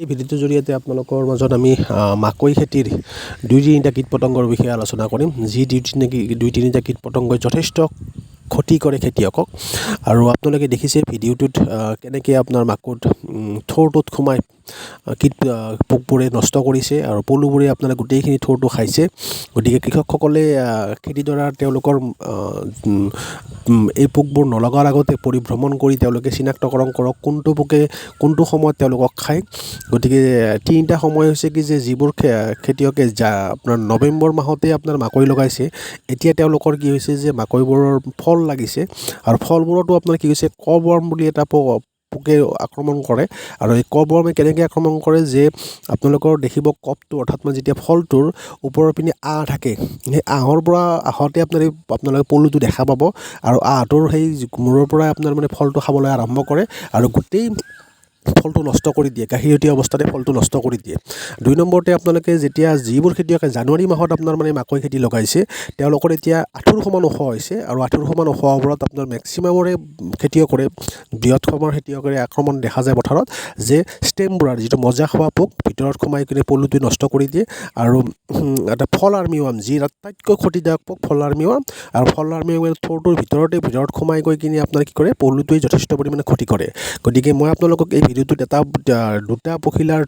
এই ভিডিঅ'টোৰ জৰিয়তে আপোনালোকৰ মাজত আমি মাকৈ খেতিৰ 2-3টা কীট পতংগৰ বিষয়ে আলোচনা কৰিম যি 2-3টা কীট পতংগই যথেষ্ট ক্ষতি কৰে খেতিয়কক আৰু আপোনালোকে দেখিছে ভিডিঅ'টোত কেনেকৈ আপোনাৰ মাকৈত থোৰটোত সোমাই কীট পোকবোৰে নষ্ট কৰিছে আৰু পলুবোৰে আপোনাৰ গোটেইখিনি থোৰটো খাইছে। গতিকে কৃষকসকলে খেতিডৰাৰ তেওঁলোকৰ এই পোকবোৰ নলগাৰ আগতে পৰিভ্ৰমণ কৰি তেওঁলোকে চিনাক্তকৰণ কৰক কোনটো পোকে কোনটো সময়ত তেওঁলোকক খায়। গতিকে 3টা সময় হৈছে কি যে যিবোৰ খেতিয়কে আপোনাৰ নৱেম্বৰ মাহতে আপোনাৰ মাকৈ লগাইছে, এতিয়া তেওঁলোকৰ কি হৈছে যে মাকৈবোৰৰ ফল লাগিছে আৰু ফলবোৰতো আপোনাৰ কি হৈছে কবৱৰ্ম বুলি এটা পোকে আক্ৰমণ কৰে। আৰু এই কবৱৰ্মে কেনেকৈ আক্ৰমণ কৰে যে আপোনালোকৰ দেখিব কপটো অৰ্থাৎ মানে যেতিয়া ফলটোৰ ওপৰৰ পিনে আঁহ থাকে, সেই আঁহৰ পৰা আহোঁতে আপোনালোকে পলুটো দেখা পাব আৰু আঁহটোৰ সেই মূৰৰ পৰাই আপোনাৰ মানে ফলটো খাবলৈ আৰম্ভ কৰে আৰু গোটেই ফলটো নষ্ট কৰি দিয়ে, গাখীৰতীয়া অৱস্থাতে ফলটো নষ্ট কৰি দিয়ে। 2 নম্বৰতে আপোনালোকে যেতিয়া যিবোৰ খেতিয়কে জানুৱাৰী মাহত আপোনাৰ মানে মাকৈ খেতি লগাইছে তেওঁলোকৰ এতিয়া আঁঠুৰ সমান ওখ হৈছে আৰু আঁঠুৰ সমান ওখ হোৱাত আপোনাৰ মেক্সিমামৰে খেতিয়কৰে বৃহৎ সমৰ খেতিয়কৰে আক্ৰমণ দেখা যায় পথাৰত যে ষ্টেমবোৰৰ যিটো মজা খোৱা পোক ভিতৰত সোমাই কিনে পলুটো নষ্ট কৰি দিয়ে। আৰু এটা ফল আৰ্মিৱাম যি আটাইতকৈ ক্ষতিদায়ক পোক ফল আৰ্মিৱাম, আৰু ফল আৰ্মিৱামে থোৰটোৰ ভিতৰত সোমাই গৈ কিনে আপোনাৰ কি কৰে পলুটোৱে যথেষ্ট পৰিমাণে ক্ষতি কৰে। গতিকে মই আপোনালোকক এই ভিডিঅ'টোত দুটা পখিলাৰ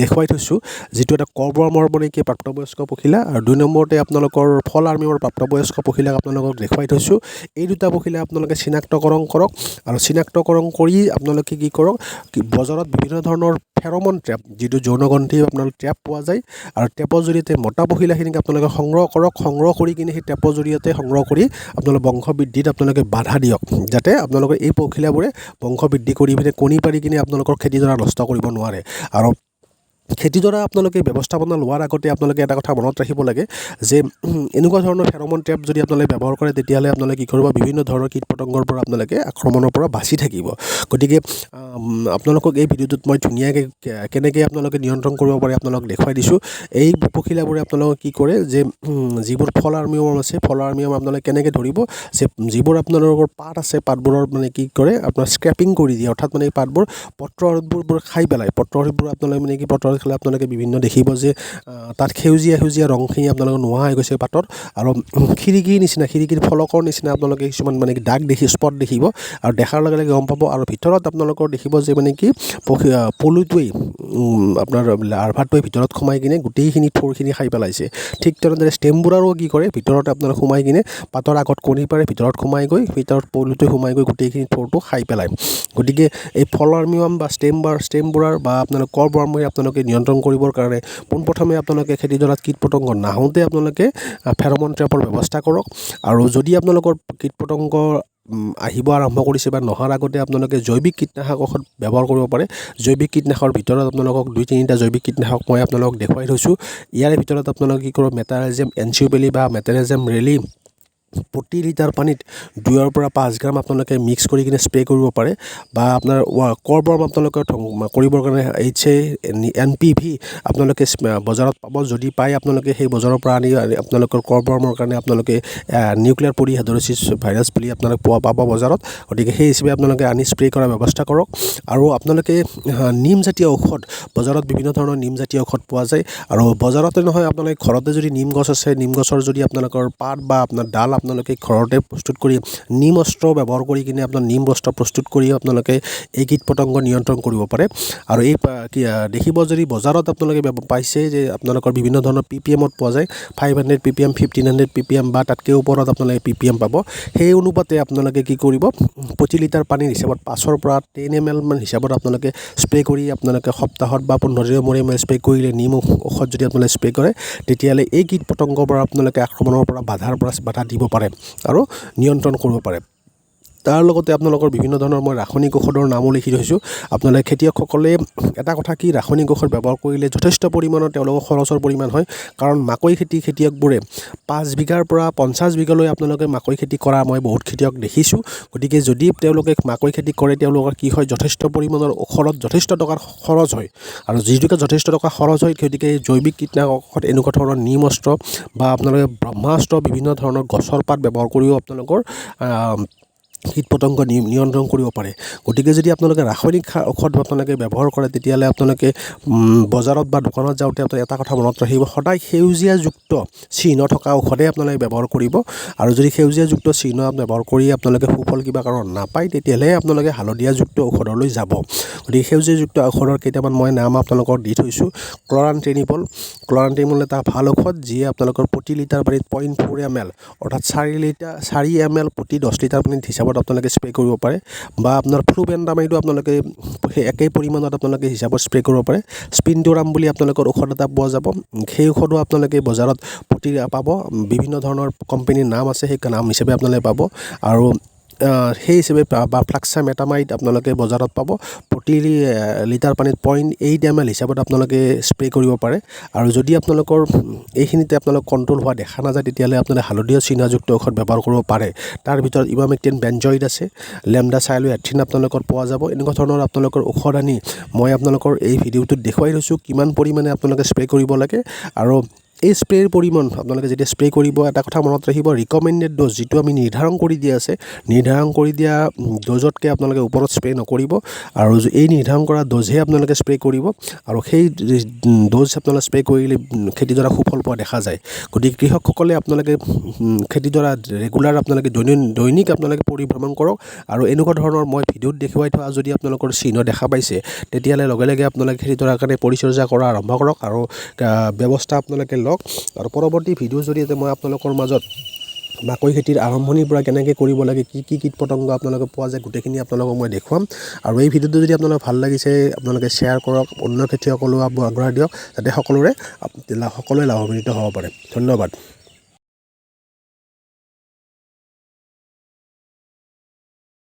দেখুৱাই থৈছোঁ, যিটো এটা কবৱৰ্মৰ মানে কি প্ৰাপ্তবয়স্ক পখিলা আৰু 2 নম্বৰতে আপোনালোকৰ ফল আৰ্মিৱামৰ প্ৰাপ্তবয়স্ক পখিলাক আপোনালোকক দেখুৱাই থৈছোঁ। এই দুটা পখিলা আপোনালোকে চিনাক্তকৰণ কৰক আৰু চিনাক্তকৰণ কৰি আপোনালোকে কি কৰক বজাৰত বিভিন্ন ধৰণৰ ফেৰমন ট্ৰেপ যিটো যৌনগ্ৰন্থি আপোনাৰ ট্ৰেপ পোৱা যায় আৰু ট্ৰেপৰ জৰিয়তে মতা পখিলাখিনিক আপোনালোকে সংগ্ৰহ কৰক। সংগ্ৰহ কৰি কিনে সেই ট্ৰেপৰ জৰিয়তে সংগ্ৰহ কৰি আপোনালোকে বংশ বৃদ্ধিত আপোনালোকে বাধা দিয়ক, যাতে আপোনালোকৰ এই পখিলাবোৰে বংশ বৃদ্ধি কৰি পিনে কণী পাৰি কিনে আপোনালোকৰ খেতিডৰা নষ্ট কৰিব নোৱাৰে। আৰু খেতিডৰা আপোনালোকে ব্যৱস্থাপনা লোৱাৰ আগতে আপোনালোকে এটা কথা মনত ৰাখিব লাগে যে এনেকুৱা ধৰণৰ ফেৰমন ট্ৰেপ যদি আপোনালোকে ব্যৱহাৰ কৰে তেতিয়াহ'লে আপোনালোকে কি কৰিব বিভিন্ন ধৰণৰ কীট পতংগৰ পৰা আপোনালোকে আক্ৰমণৰ পৰা বাচি থাকিব। গতিকে আপোনালোকক এই ভিডিঅ'টোত মই ধুনীয়াকৈ কেনেকৈ আপোনালোকে নিয়ন্ত্ৰণ কৰিব পাৰে আপোনালোকক দেখুৱাই দিছোঁ। এই পখিলাবোৰে আপোনালোকক কি কৰে যে যিবোৰ ফল আৰ্মিৱাম আছে ফল আৰ্মিৱাম আপোনালোকে কেনেকৈ ধৰিব যে যিবোৰ আপোনালোকৰ পাত আছে পাতবোৰৰ মানে কি কৰে আপোনাৰ স্ক্ৰেপিং কৰি দিয়ে, অৰ্থাৎ মানে এই পাতবোৰ পত্ৰবোৰ খাই পেলাই। পত্ৰবোৰ আপোনালোকে মানে কি পত্ৰৰ খালে আপোনালোকে বিভিন্ন দেখিব যে তাত সেউজীয়া ৰংখিনি আপোনালোকে নোহোৱা হৈ গৈছে পাতৰ আৰু খিৰিকীৰ ফলকৰ নিচিনা আপোনালোকে কিছুমান মানে কি দাগ স্পট দেখিব আৰু দেখাৰ লগে লগে গম পাব। আৰু ভিতৰত আপোনালোকৰ দেখিব যে মানে কি পলুটোৱেই আপোনাৰ লাৰ্ভাটোৱে ভিতৰত সোমাই কিনে গোটেইখিনি থোৰখিনি খাই পেলাইছে। ঠিক তেনেদৰে ষ্টেমবোৰৰো কি কৰে ভিতৰতে আপোনালোকে সোমাই কিনে পাতৰ আগত কণী পাৰে ভিতৰত সোমাই গৈ ভিতৰত পলুটোৱে সোমাই গৈ গোটেইখিনি থোৰটো খাই পেলায়। গতিকে এই ফল আৰ্মিৱাম বা ষ্টেমবোৰৰ বা আপোনালোকে কবৱৰ্মে আপোনালোকে নিয়ন্ত্ৰণ কৰিবৰ কাৰণে পোনপ্ৰথমে আপোনালোকে খেতিডৰাত কীট পতংগ নাহোঁতে আপোনালোকে ফেৰমন ট্ৰেপৰ ব্যৱস্থা কৰক। আৰু যদি আপোনালোকৰ কীট পতংগ আহিব আৰম্ভ কৰিছে বা নহাৰ আগতে আপোনালোকে জৈৱিক কীটনাশক ঔষধ ব্যৱহাৰ কৰিব পাৰে। জৈৱিক কীটনাশকৰ ভিতৰত আপোনালোকক 2-3টা জৈৱিক কীটনাশক মই আপোনালোকক দেখুৱাই থৈছোঁ। ইয়াৰে ভিতৰত আপোনালোকে কি কৰিব মেটাৰাইজিয়াম এনচিওবেলি বা মেটাৰাইজিয়াম ৰেলি প্ৰতি লিটাৰ পানীত 2 পৰা 5 গ্ৰাম আপোনালোকে মিক্স কৰি কিনে স্প্ৰে কৰিব পাৰে। বা আপোনাৰ কবৱৰ্ম আপোনালোকে কৰিবৰ কাৰণে NPV আপোনালোকে বজাৰত পাব, যদি পায় আপোনালোকে সেই বজাৰৰ পৰা আনি আপোনালোকৰ কবৱৰ্মৰ কাৰণে আপোনালোকে নিউক্লিয়াৰ পলিহাইড্ৰ'ছিছ ভাইৰাছ বুলি আপোনালোকে পাব বজাৰত। গতিকে সেই হিচাপে আপোনালোকে আনি স্প্ৰে কৰাৰ ব্যৱস্থা কৰক। আৰু আপোনালোকে নিমজাতীয় ঔষধ বজাৰত বিভিন্ন ধৰণৰ নিমজাতীয় ঔষধ পোৱা যায় আৰু বজাৰতে নহয় আপোনালোকে ঘৰতে যদি নিম গছ আছে নিম গছৰ যদি আপোনালোকৰ পাত বা আপোনাৰ ডাল আপোনালোকে ঘৰতে প্ৰস্তুত কৰি নিম অস্ত্ৰ ব্যৱহাৰ কৰি কিনে আপোনাৰ নিম বস্ত্ৰ প্ৰস্তুত কৰি আপোনালোকে এই কীট পতংগ নিয়ন্ত্ৰণ কৰিব পাৰে। আৰু এই দেখিব যদি বজাৰত আপোনালোকে পাইছে যে আপোনালোকৰ বিভিন্ন ধৰণৰ PPMত পোৱা যায় 500 ppm 1500 ppm বা তাতকৈ ওপৰত আপোনালোকে PPM পাব। সেই অনুপাতে আপোনালোকে কি কৰিব প্ৰতি লিটাৰ পানীৰ হিচাপত 5 পৰা 10 ml মান হিচাপত আপোনালোকে স্প্ৰে কৰি আপোনালোকে সপ্তাহত বা 15 দিনৰ মূৰে স্প্ৰে কৰিলে নিম ঔষধ যদি আপোনালোকে স্প্ৰে কৰে তেতিয়াহ'লে এই কীট পতংগৰ পৰা আপোনালোকে আক্ৰমণৰ পৰা বাধা দিব পাৰে আৰু নিয়ন্ত্ৰণ কৰিব পাৰে। তাৰ লগতে আপোনালোকৰ বিভিন্ন ধৰণৰ মই ৰাসায়নিক ঔষধৰ নামো লিখি থৈছোঁ। আপোনালোকে খেতিয়কসকলে এটা কথা কি ৰাসায়নিক ঔষধ ব্যৱহাৰ কৰিলে যথেষ্ট পৰিমাণৰ তেওঁলোকৰ খৰচৰ পৰিমাণ হয়, কাৰণ মাকৈ খেতিয়কবোৰে 5 বিঘাৰ পৰা 50 বিঘালৈ আপোনালোকে মাকৈ খেতি কৰা মই বহুত খেতিয়ক দেখিছোঁ। গতিকে যদি তেওঁলোকে মাকৈ খেতি কৰে তেওঁলোকৰ কি হয় যথেষ্ট পৰিমাণৰ ঔষধত যথেষ্ট টকাৰ খৰচ হয় আৰু যিটোকে যথেষ্ট টকা খৰচ হয় গতিকে জৈৱিক কীটনাশক ঔষধ এনেকুৱা ধৰণৰ নিম অস্ত্ৰ বা আপোনালোকে ব্ৰহ্মাস্ত্ৰ বিভিন্ন ধৰণৰ গছৰ পাত ব্যৱহাৰ কৰিও আপোনালোকৰ কীট পতংগ নিয়ন্ত্ৰণ কৰিব পাৰে। গতিকে যদি আপোনালোকে ৰাসায়নিক ঔষধ আপোনালোকে ব্যৱহাৰ কৰে তেতিয়াহ'লে আপোনালোকে বজাৰত বা দোকানত যাওঁতে এটা কথা মনত ৰাখিব, সদায় সেউজীয়াযুক্ত চিহ্ন থকা ঔষধে আপোনালোকে ব্যৱহাৰ কৰিব। আৰু যদি সেউজীয়াযুক্ত চিহ্ন ব্যৱহাৰ কৰি আপোনালোকে সুফল কিবা কাৰণত নাপায় তেতিয়াহ'লে আপোনালোকে হালধীয়াযুক্ত ঔষধলৈ যাব। গতিকে সেউজীয়াযুক্ত ঔষধৰ কেইটামান মই নাম আপোনালোকক দি থৈছোঁ। ক্লৰাণ্টেনিবল এটা ভাল ঔষধ যিয়ে আপোনালোকৰ প্ৰতি লিটাৰ পানীত 0.4 ml অৰ্থাৎ 4 ml প্ৰতি 10 লিটাৰ পানীত হিচাপত আপোনালোকে স্প্ৰে কৰিব পাৰে। বা আপোনাৰ ফ্লুবেণ্ডামাইডো আপোনালোকে সেই একেই পৰিমাণত আপোনালোকে হিচাপত স্প্ৰে কৰিব পাৰে। স্পিনটোৰাম বুলি আপোনালোকৰ ঔষধ এটা পোৱা যাব, সেই ঔষধো আপোনালোকে বজাৰত পাব। বিভিন্ন ধৰণৰ কোম্পানীৰ নাম আছে, সেই নাম হিচাপে আপোনালোকে পাব। আৰু সেই হিচাপে বা ফ্লাক্সামেটামাইড আপোনালোকে বজাৰত পাব। প্ৰতি লিটাৰ পানীত 0.8 ml হিচাপত আপোনালোকে স্প্ৰে কৰিব পাৰে। আৰু যদি আপোনালোকৰ এইখিনিতে আপোনালোক কণ্ট্ৰল হোৱা দেখা নাযায় তেতিয়াহ'লে আপোনালোকে হালধীয়া চিহ্নযুক্ত ঔষধ ব্যৱহাৰ কৰিব পাৰে। তাৰ ভিতৰত ইমামেক্টিন বেঞ্জইড আছে, লেমডাচাইলোএথ্ৰিন আপোনালোকৰ পোৱা যাব। এনেকুৱা ধৰণৰ আপোনালোকৰ ঔষধ আনি মই আপোনালোকৰ এই ভিডিঅ'টোত দেখুৱাই থৈছোঁ কিমান পৰিমাণে আপোনালোকে স্প্ৰে কৰিব লাগে। আৰু এই স্প্ৰেৰ পৰিমাণ আপোনালোকে যেতিয়া স্প্ৰে কৰিব এটা কথা মনত ৰাখিব, ৰিকমেণ্ডেড ড'জ যিটো আমি নিৰ্ধাৰণ কৰি দিয়া আছে, নিৰ্ধাৰণ কৰি দিয়া ড'জতকৈ আপোনালোকে ওপৰত স্প্ৰে নকৰিব। আৰু এই নিৰ্ধাৰণ কৰা ড'জহে আপোনালোকে স্প্ৰে কৰিব। আৰু সেই ড'জ আপোনালোকে স্প্ৰে কৰিলে খেতিডৰা সুফল পোৱা দেখা যায়। গতিকে কৃষকসকলে আপোনালোকে খেতিডৰা ৰেগুলাৰ আপোনালোকে দৈনিক আপোনালোকে পৰিভ্ৰমণ কৰক। আৰু এনেকুৱা ধৰণৰ মই ভিডিঅ'ত দেখুৱাই থোৱা যদি আপোনালোকৰ চিহ্ন দেখা পাইছে তেতিয়াহ'লে লগে লগে আপোনালোকে খেতিডৰাৰ কাৰণে পৰিচৰ্যা কৰা আৰম্ভ কৰক আৰু ব্যৱস্থা আপোনালোকে লওক। আৰু পৰৱৰ্তী ভিডিঅ'ৰ জৰিয়তে মই আপোনালোকৰ মাজত মাকৈ খেতিৰ আৰম্ভণিৰ পৰা কেনেকৈ কৰিব লাগে, কি কি কীট পতংগ আপোনালোকে পোৱা যায়, গোটেইখিনি আপোনালোকক মই দেখুৱাম। আৰু এই ভিডিঅ'টো যদি আপোনালোকৰ ভাল লাগিছে আপোনালোকে শ্বেয়াৰ কৰক, অন্য খেতিয়কসকলেও আগ্ৰহ দিয়ক যাতে সকলোৱে লাভান্বিত হ'ব পাৰে। ধন্যবাদ।